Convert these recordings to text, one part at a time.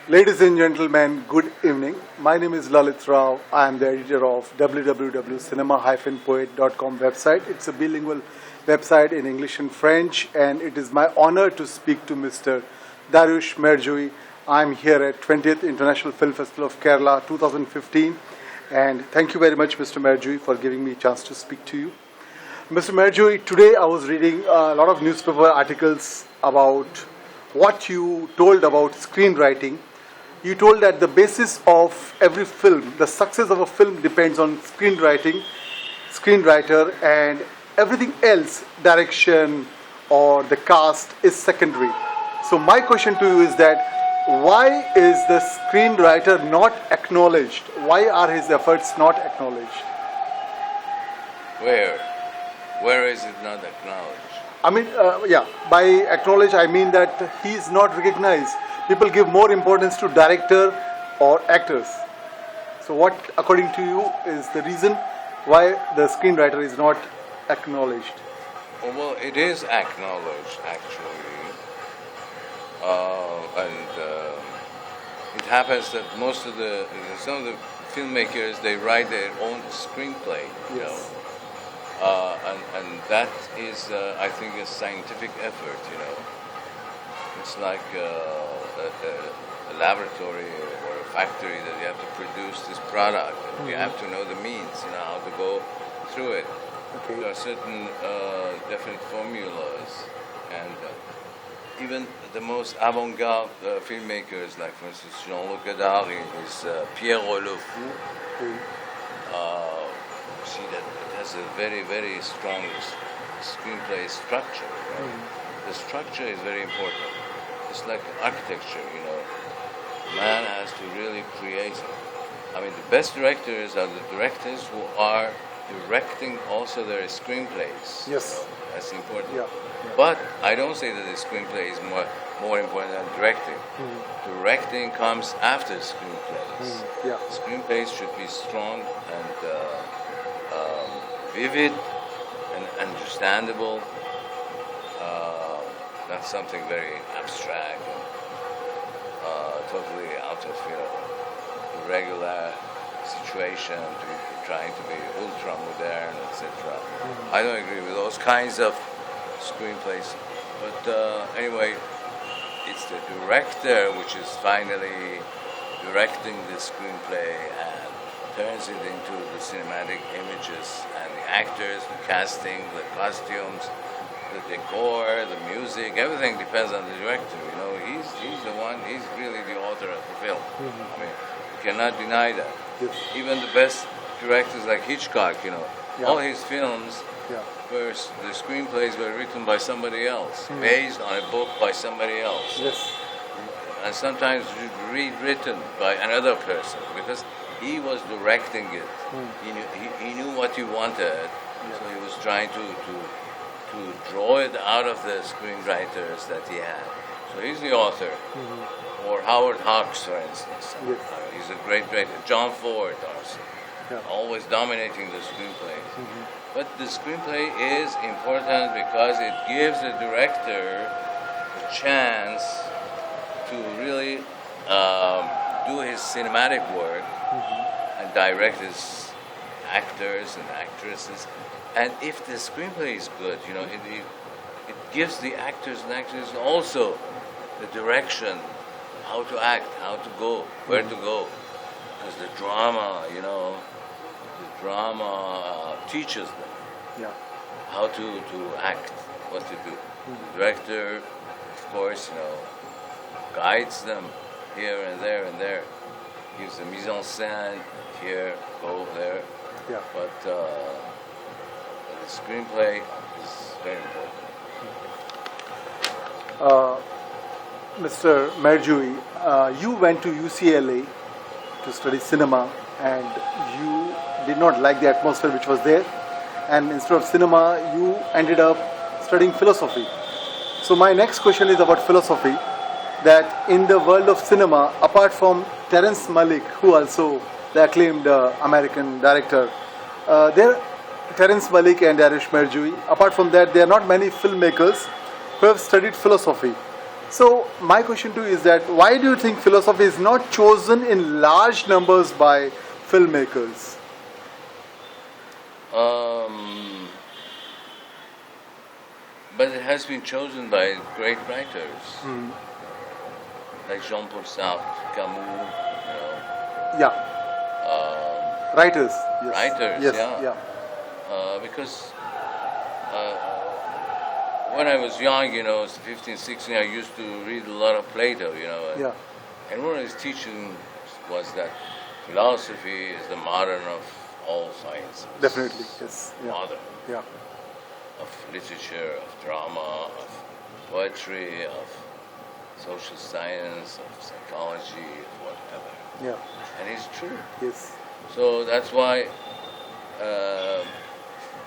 Ladies and gentlemen, good evening. My name is Lalit Rao. I am the editor of www.cinema-poet.com website. It's a bilingual website in English and French, and it is my honor to speak to Mr. Dariush Mehrjui. I'm here at 20th International Film Festival of Kerala 2015, and thank you very much, Mr. Mehrjui, for giving me a chance to speak to you. Mr. Mehrjui, today I was reading a lot of newspaper articles about what you told about screenwriting. You told that the basis of every film, the success of a film depends on screenwriting, screenwriter, and everything else, direction or the cast, is secondary. So my question to you is that why is the screenwriter not acknowledged? Why are his efforts not acknowledged? Where is it not acknowledged? I mean, by acknowledge, I mean that he is not recognized. People give more importance to director or actors. So what, according to you, is the reason why the screenwriter is not acknowledged? Well, it is acknowledged, actually. It happens that some of the filmmakers, they write their own screenplay, you know. And that is, I think, a scientific effort, you know. It's like a laboratory or a factory that you have to produce this product. And you have to know the means, you know, how to go through it. Okay. There are certain definite formulas, and even the most avant-garde filmmakers, like for instance Jean-Luc Godard in his Pierre Le Fou, see that it has a very, very strong screenplay structure. Right? The structure is very important. It's like architecture, you know. Man has to really create it. I mean, the best directors are the directors who are directing also their screenplays. Yes. That's important. Yeah. But I don't say that the screenplay is more important than directing. Directing comes after screenplays. Screenplays should be strong and vivid and understandable. Not something very abstract and totally out of the regular situation, trying to be ultra modern, etc. I don't agree with those kinds of screenplays. But anyway, it's the director which is finally directing the screenplay and turns it into the cinematic images, and the actors, the casting, the costumes, the decor, the music, everything depends on the director. You know, he's the one. He's really the author of the film. I mean, you cannot deny that. Yes. Even the best directors like Hitchcock, you know, all his films were the screenplays were written by somebody else, based on a book by somebody else. Yes. And sometimes rewritten by another person because he was directing it. He knew what he wanted, so he was trying to draw it out of the screenwriters that he had. So he's the author. Or Howard Hawks, for instance. He's a great director. John Ford also. Always dominating the screenplay. But the screenplay is important because it gives the director a chance to really do his cinematic work and direct his actors and actresses. And if the screenplay is good, you know, it gives the actors and actresses also the direction, how to act, how to go, where to go. Because the drama, you know, teaches them how to act, what to do. The director, of course, you know, guides them here and there and there. Gives the mise en scène, here, go there. But the screenplay is very important. Mr. Mehrjui, you went to UCLA to study cinema, and you did not like the atmosphere which was there, and instead of cinema, you ended up studying philosophy. So my next question is about philosophy, that in the world of cinema, apart from Terence Malick, who also the acclaimed American director, Terence Malick and Dariush Mehrjui, apart from that, there are not many filmmakers who have studied philosophy. So my question to you is that why do you think philosophy is not chosen in large numbers by filmmakers? But it has been chosen by great writers, like Jean-Paul Sartre, Camus, Yeah, writers. Yes. writers, Yes. yeah. Because when I was young, 15, 16, I used to read a lot of Plato, Yeah. and one of his teachings was that philosophy is the modern of all sciences. Definitely. Yes. Yeah. Modern. Yeah. Of literature, of drama, of poetry, of social science, of psychology, of whatever. Yeah. And it's true. Yes. So that's why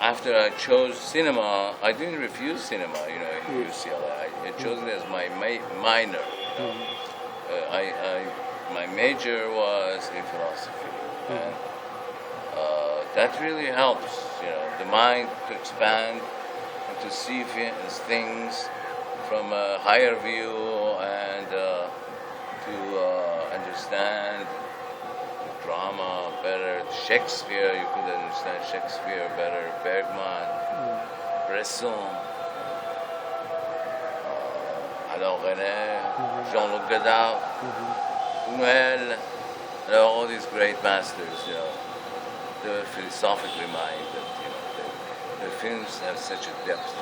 after I chose cinema, I didn't refuse cinema, in UCLA. I chose it as my minor. My major was in philosophy. And that really helps, the mind to expand and to see things from a higher view and to understand drama better. Shakespeare, you could understand Shakespeare better. Bergman, Bresson, Alain René, Jean-Luc Godard, Buñuel, all these great masters, they were philosophically minded. The films have such a depth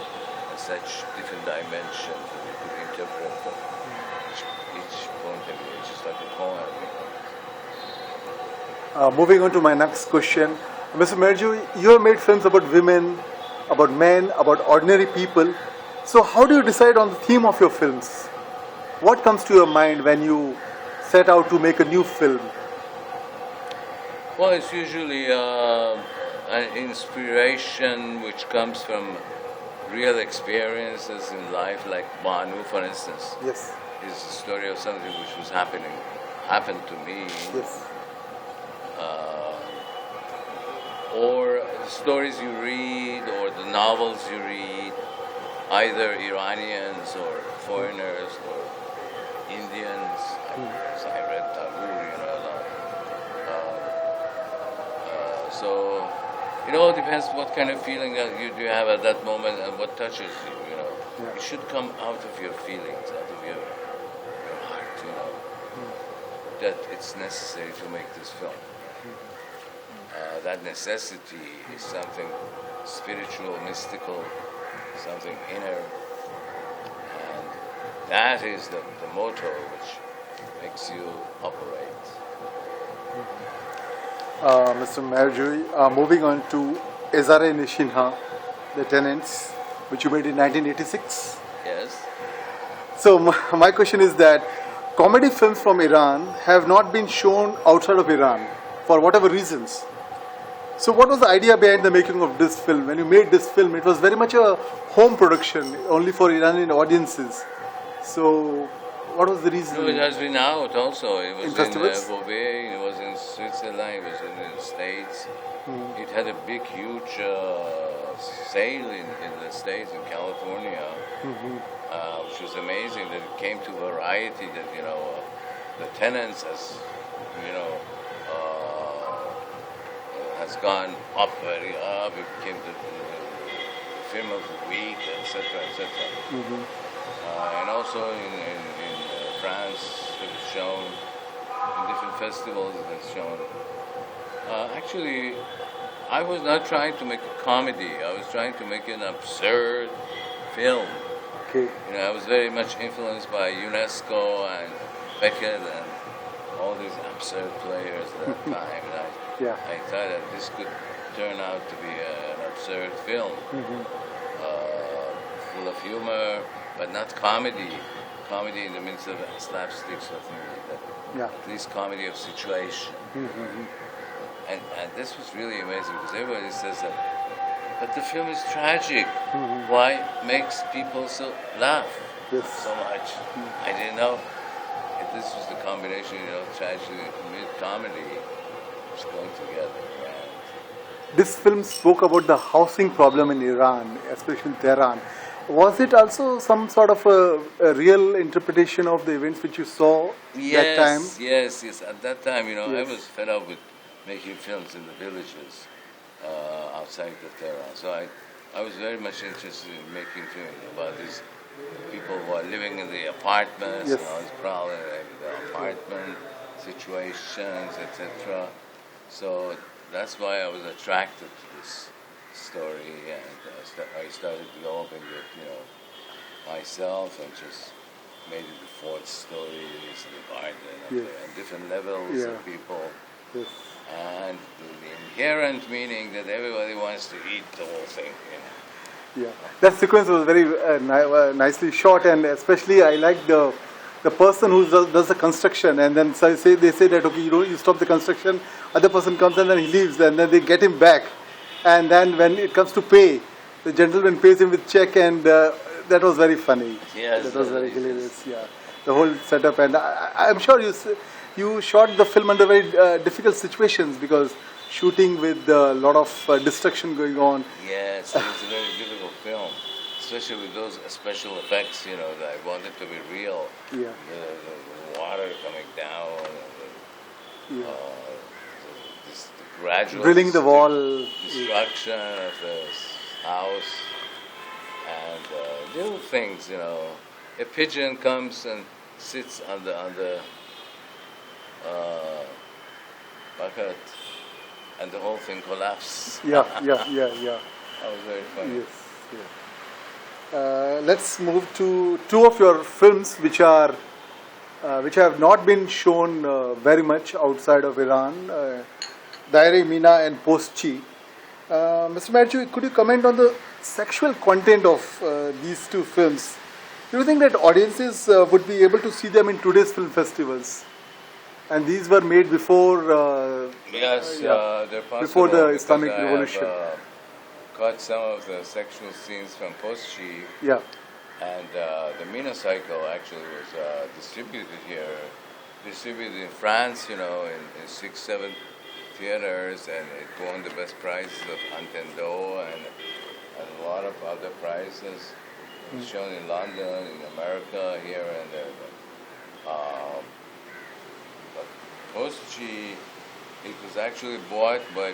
and such different dimensions that you could interpret from each point of view, just like a poem. Moving on to my next question. Mr. Mehrjui, you have made films about women, about men, about ordinary people. So how do you decide on the theme of your films? What comes to your mind when you set out to make a new film? Well, it's usually an inspiration which comes from real experiences in life, like Banu, for instance. Yes. Is the story of something which happened to me. Yes. Or the stories you read, or the novels you read, either Iranians or foreigners or Indians. I read Tagore, a lot. So it all depends what kind of feeling you have at that moment and what touches you. Yeah. It should come out of your feelings, out of your heart. That it's necessary to make this film. That necessity is something spiritual, mystical, something inner, and that is the motto which makes you operate. Mr. Mehrjui, moving on to Ezare Nishinha, The Tenants, which you made in 1986. Yes. So my question is that comedy films from Iran have not been shown outside of Iran for whatever reasons. So what was the idea behind the making of this film? When you made this film, it was very much a home production, only for Iranian audiences. So what was the reason? No, it has been out also. It was In festivals? Beauvais, it was in Switzerland, it was in the States. It had a big, huge sale in the States, in California, which was amazing that it came to variety, that, the Tenants has gone up very up. It became the film of the week, etc., etc. And also in France, it was shown in different festivals. It was shown. Actually, I was not trying to make a comedy. I was trying to make an absurd film. Okay. I was very much influenced by UNESCO and Beckett and all these absurd players at that time. And I thought that this could turn out to be an absurd film, full of humor, but not comedy. Comedy in the midst of slapstick, something like that. Yeah. At least comedy of situation. And this was really amazing because everybody says that, but the film is tragic. Why makes people laugh so much? I didn't know if this was the combination, tragedy with comedy, just going together. This film spoke about the housing problem in Iran, especially in Tehran. Was it also some sort of a real interpretation of the events which you saw that time? Yes. At that time, I Yes. was fed up with making films in the villages outside the Tehran. So I was very much interested in making films about these people who are living in the apartments, Yes. this problem with the apartment situations, etc. So that's why I was attracted to this story, and I started developing it, myself, and just made it the fourth stories, the garden, Yes. and different levels Yeah. of people, Yes. and the inherent meaning that everybody wants to eat the whole thing. Yeah, that sequence was very nicely shot, and especially I like the person who does the construction, and then they say that okay, you stop the construction, other person comes and then he leaves, and then they get him back, and then when it comes to pay, the gentleman pays him with check, and that was very funny. Yes, that was very it is. hilarious. Yeah, the whole setup, and I'm sure you shot the film under very difficult situations because shooting with a lot of destruction going on. Yes, it was a very difficult film, especially with those special effects, that I wanted to be real. Yeah. The water coming down, Yeah. the gradual Drilling the wall. destruction of the house, and little things, A pigeon comes and sits on the bucket, and the whole thing collapses. Yeah. That was very funny. Yes. Yeah. Let's move to two of your films which have not been shown very much outside of Iran, Daire Mina and Post-Chi. Mr. Mehrjui, could you comment on the sexual content of these two films? Do you think that audiences would be able to see them in today's film festivals? And these were made before Yes, they're possible. before the because Islamic I Revolution. have, cut some of the sexual scenes from Post-Chi, Yeah. and the Mina cycle actually was distributed in France, in 6-7 theaters, and it won the best prizes of Nintendo and a lot of other prizes. It was shown in London, in America, here and there. But Post-Chi, it was actually bought by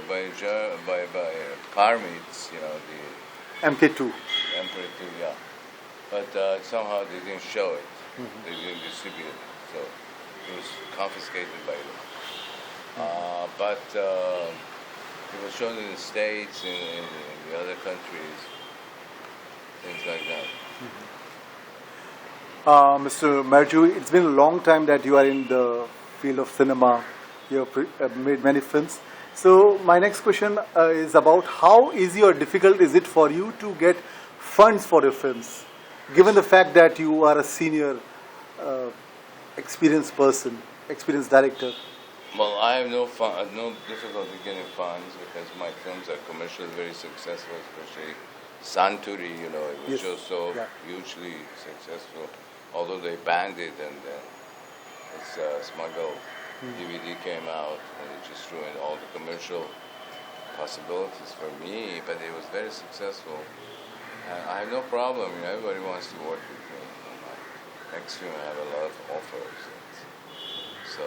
Parmids, the MK2. Emperor too, yeah. But somehow they didn't show it. They didn't distribute it. So it was confiscated by them. But it was shown in the States, in the other countries, things like that. Mr. Mehrjui, it's been a long time that you are in the field of cinema. You have made many films. So my next question is about how easy or difficult is it for you to get funds for your films, given the fact that you are a senior, experienced person, experienced director? Well, I have no difficulty getting funds because my films are commercially very successful, especially Santuri, it was Yes. just so Yeah. hugely successful. Although they banned it and then it's smuggled. DVD came out and it just ruined all the commercial possibilities for me, but it was very successful. And I have no problem, everybody wants to work with me. Next film I have a lot of offers. So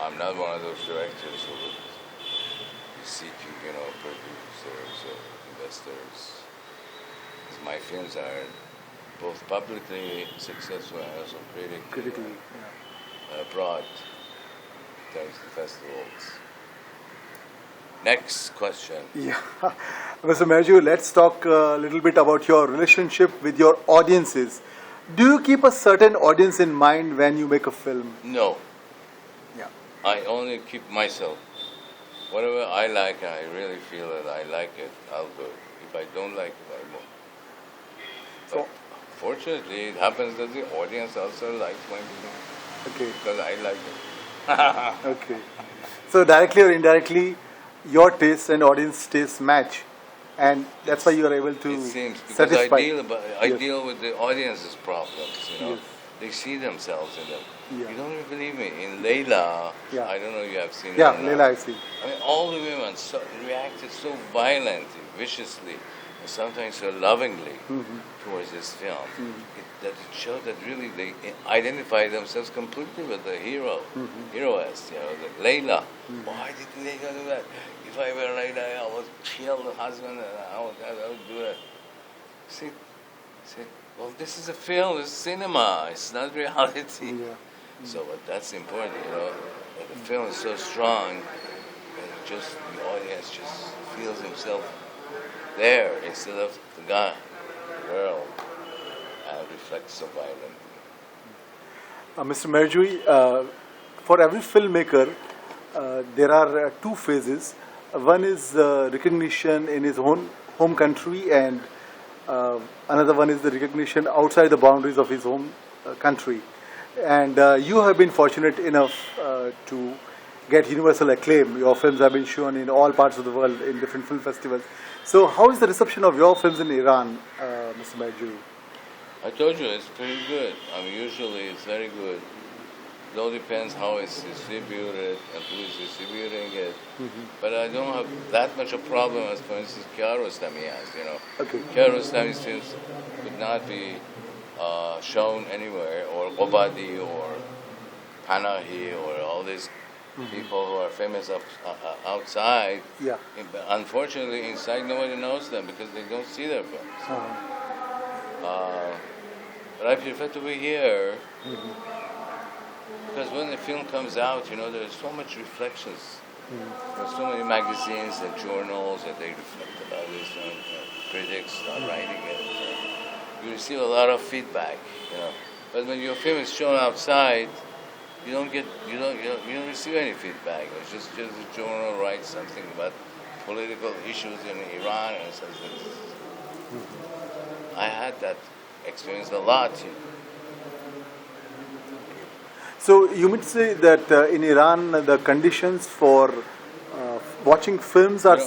I'm not one of those directors who would be seeking, producers or investors. 'Cause my films are both publicly successful and also Critically. abroad times the festivals. Next question. Yeah. Mr. Mehrjui, let's talk a little bit about your relationship with your audiences. Do you keep a certain audience in mind when you make a film? No, Yeah. I only keep myself. Whatever I like and I really feel that I like it, I'll do it. If I don't like it, I won't. But fortunately, it happens that the audience also likes my film Okay. because I like it. Okay. So directly or indirectly, your taste and audience taste match, and that's why you are able to It seems because satisfy. I Yes. deal with the audience's problems. Yes. They see themselves in them. Yeah. You don't even believe me. In Layla, Yeah. I don't know if you have seen. Yeah, it or not. Leela, I see. I mean, all the women reacted so violently viciously, and sometimes so lovingly towards this film. That it showed that really they identify themselves completely with the hero, heroess, the Layla. Why did Layla do that? If I were Layla, I would kill the husband and I would do that. See, well, this is a film, it's cinema, it's not reality. Yeah. So but that's important, that the film is so strong that the audience just feels himself there instead of the guy, the girl, and reflects so violently. Mr. Mehrjui, for every filmmaker, there are two phases. One is recognition in his own home country, and another one is the recognition outside the boundaries of his home country. And you have been fortunate enough to get universal acclaim. Your films have been shown in all parts of the world in different film festivals. So how is the reception of your films in Iran, Mr. Mehrjui? I told you it's pretty good. Usually it's very good. It all depends how it's distributed and who is distributing it. But I don't have that much a problem as, for instance, Kiarostami has, Okay. Kiarostami's films could not be shown anywhere, or Qobadi or Panahi or all these people who are famous outside. Yeah. Unfortunately, inside nobody knows them because they don't see their films. But I prefer to be here because when the film comes out, there's so much reflections. There's so many magazines and journals that they reflect about this, critics are writing it. You receive a lot of feedback, But when your film is shown outside, you don't receive any feedback. It's just a journal writes something about political issues in Iran and says I had that experience a lot. So you mean to say that in Iran the conditions for watching films are...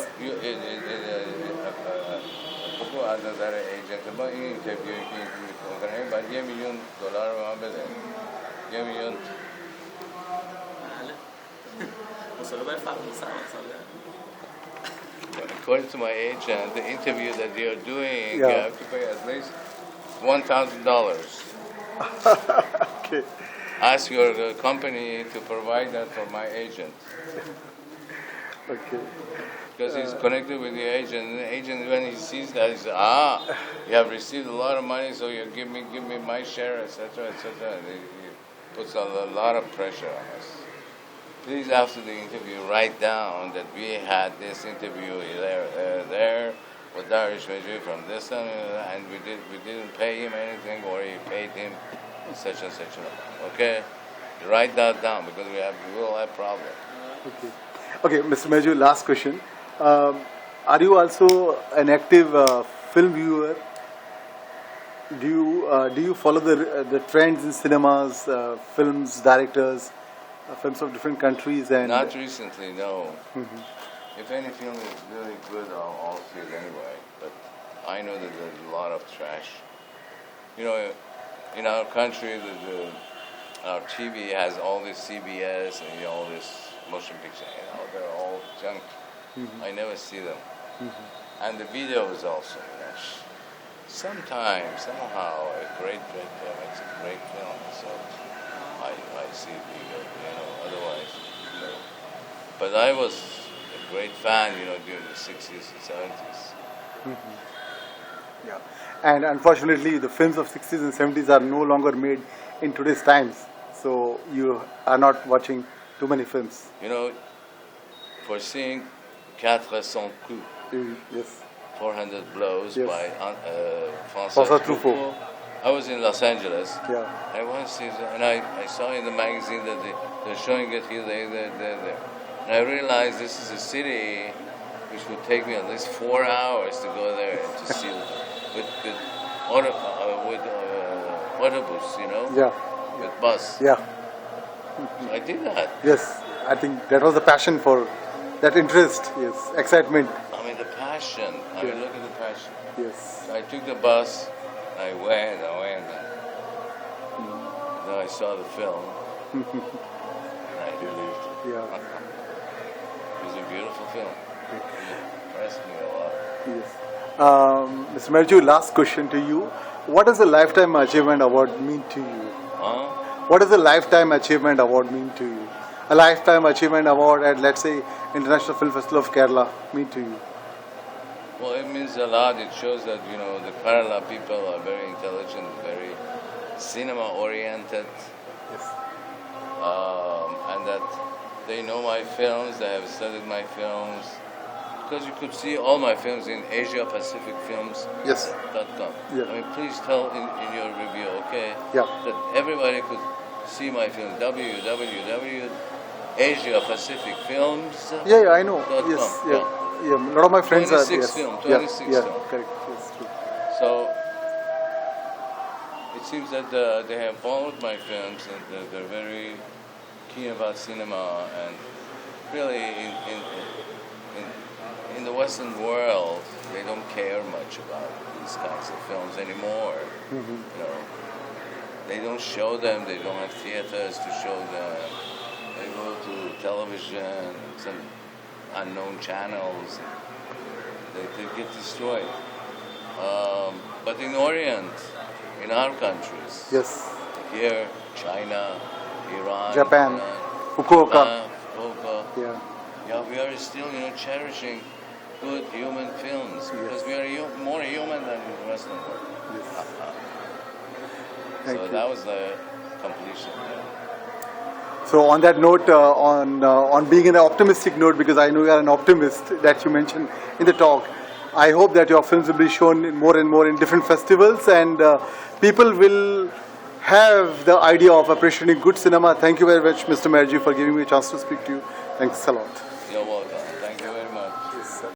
According to my agent, the interview that you're doing, you have to pay at least $1,000. Okay. Ask your company to provide that for my agent. Okay. Because he's connected with the agent, and the agent, when he sees that, he says, you have received a lot of money, so you give me my share, etc., etc. And he puts a lot of pressure on us. Please, after the interview, write down that we had this interview there with Dariush Mehrjui from this time, and we didn't pay him anything, or he paid him such and such an amount. Okay, write that down because we will have problems. Okay, Mr. Mehrjui, last question. Are you also an active film viewer? Do you follow the trends in cinemas, films, directors, films of different countries? And not recently, no. If any film is really good, I'll see it anyway. But I know that there's a lot of trash. In our country, our TV has all this CBS and all this motion picture. They're all junk. I never see them. And the videos also. Sometimes, somehow, a great director makes a great film. So I see video. Otherwise, no. But I was a great fan, during the 60s and 70s. Yeah. And unfortunately, the films of 60s and 70s are no longer made in today's times. So you are not watching too many films. For seeing 400 coups, Yes. 400 blows by François Truffaut. I was in Los Angeles. Yeah. I want to see that, and I saw in the magazine that they're showing it here, there. And I realized this is a city which would take me at least 4 hours to go there and to see it with autobus, Yeah. with bus. Yeah. So I did that. Yes. I think that was the passion for that interest. Yes. Excitement. The passion. Look at the passion. Yes. So I took the bus. I went. And then I saw the film. And I believed it. Yeah. It was a beautiful film. impressed me a lot. Yes. Mr. Mehrjui, last question to you. What does the Lifetime Achievement Award mean to you? Huh? What does the Lifetime Achievement Award mean to you? A Lifetime Achievement Award at, let's say, International Film Festival of Kerala mean to you? Well, it means a lot. It shows that, you know, the Kerala people are very intelligent, very cinema-oriented, Yes. and that they know my films, they have studied my films. Because you could see all my films in AsiaPacificFilms.com. Yes. Yeah. I mean, please tell in your review, okay, Yeah. that everybody could see my film, www.AsiaPacificFilms. Yeah, I know. .com. Yes. Yeah. Yeah. A lot of my friends 26 are. Yes. film, Yeah. 26 Yeah. film. Correct. Yes. True. So it seems that they have followed my films and they're very keen about cinema, and really in the Western world they don't care much about these kinds of films anymore. Mm-hmm. You know, they don't show them. They don't have theaters to show them. They go to television, some unknown channels. They get destroyed. But in Orient, in our countries, Yes. here, China, Iran, Japan, Fukuoka. Fukuoka, Yeah. yeah, we are still, you know, cherishing good human films because we are more human than the Western world. Yes. So Thank you. that was the completion. So on that note, on being an optimistic note, because I know you are an optimist that you mentioned in the talk, I hope that your films will be shown more and more in different festivals, and people will have the idea of appreciating good cinema. Thank you very much, Mr. Mehrjui, for giving me a chance to speak to you. Thanks a lot.